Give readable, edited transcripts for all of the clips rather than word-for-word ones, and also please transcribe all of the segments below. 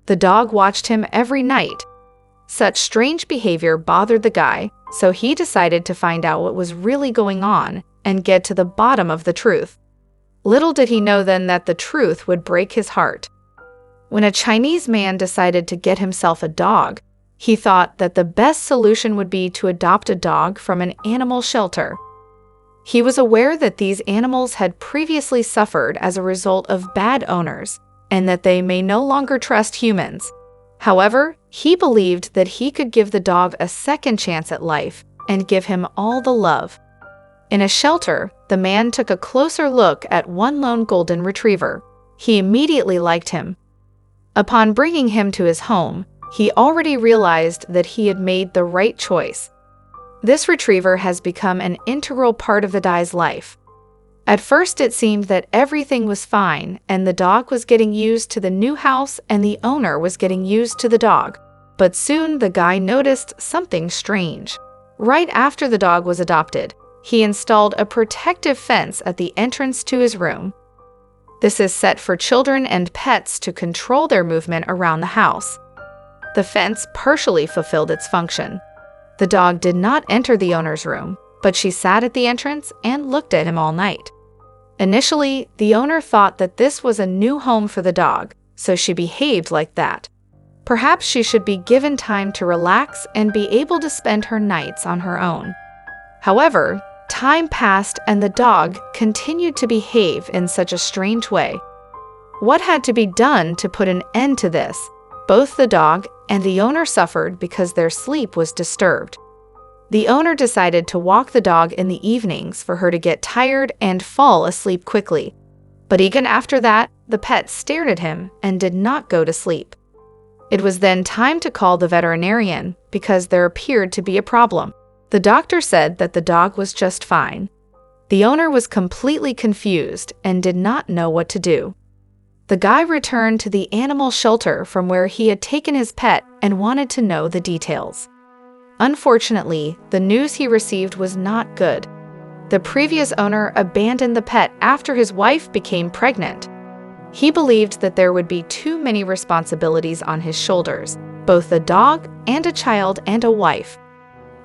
The dog watched him every night. Such strange behavior bothered the guy, so he decided to find out what was really going on and get to the bottom of the truth. Little did he know then that the truth would break his heart. When a Chinese man decided to get himself a dog, he thought that the best solution would be to adopt a dog from an animal shelter. He was aware that these animals had previously suffered as a result of bad owners, and that they may no longer trust humans. However, he believed that he could give the dog a second chance at life and give him all the love. In a shelter, the man took a closer look at one lone golden retriever. He immediately liked him. Upon bringing him to his home, he already realized that he had made the right choice. This retriever has become an integral part of the guy's life. At first it seemed that everything was fine and the dog was getting used to the new house and the owner was getting used to the dog. But soon the guy noticed something strange. Right after the dog was adopted, he installed a protective fence at the entrance to his room. This is set for children and pets to control their movement around the house. The fence partially fulfilled its function. The dog did not enter the owner's room, but she sat at the entrance and looked at him all night. Initially, the owner thought that this was a new home for the dog, so she behaved like that. Perhaps she should be given time to relax and be able to spend her nights on her own. However, time passed and the dog continued to behave in such a strange way. What had to be done to put an end to this? Both the dog and the owner suffered because their sleep was disturbed. The owner decided to walk the dog in the evenings for her to get tired and fall asleep quickly. But even after that, the pet stared at him and did not go to sleep. It was then time to call the veterinarian because there appeared to be a problem. The doctor said that the dog was just fine. The owner was completely confused and did not know what to do. The guy returned to the animal shelter from where he had taken his pet and wanted to know the details. Unfortunately, the news he received was not good. The previous owner abandoned the pet after his wife became pregnant. He believed that there would be too many responsibilities on his shoulders, both a dog and a child and a wife.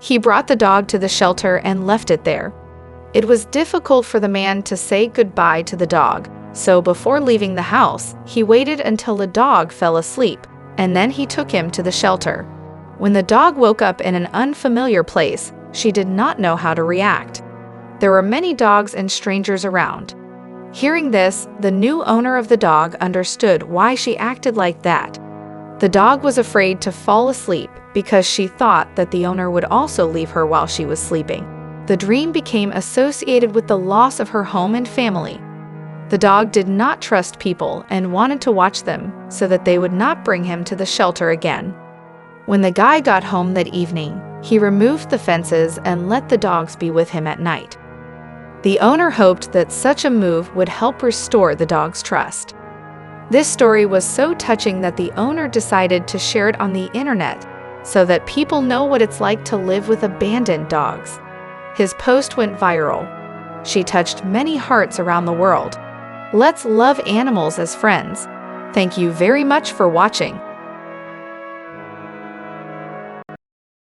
He brought the dog to the shelter and left it there. It was difficult for the man to say goodbye to the dog, so before leaving the house, he waited until the dog fell asleep, and then he took him to the shelter. When the dog woke up in an unfamiliar place, she did not know how to react. There were many dogs and strangers around. Hearing this, the new owner of the dog understood why she acted like that. The dog was afraid to fall asleep because she thought that the owner would also leave her while she was sleeping. The dream became associated with the loss of her home and family. The dog did not trust people and wanted to watch them so that they would not bring him to the shelter again. When the guy got home that evening, he removed the fences and let the dogs be with him at night. The owner hoped that such a move would help restore the dog's trust. This story was so touching that the owner decided to share it on the internet so that people know what it's like to live with abandoned dogs. His post went viral. She touched many hearts around the world. Let's love animals as friends. Thank you very much for watching.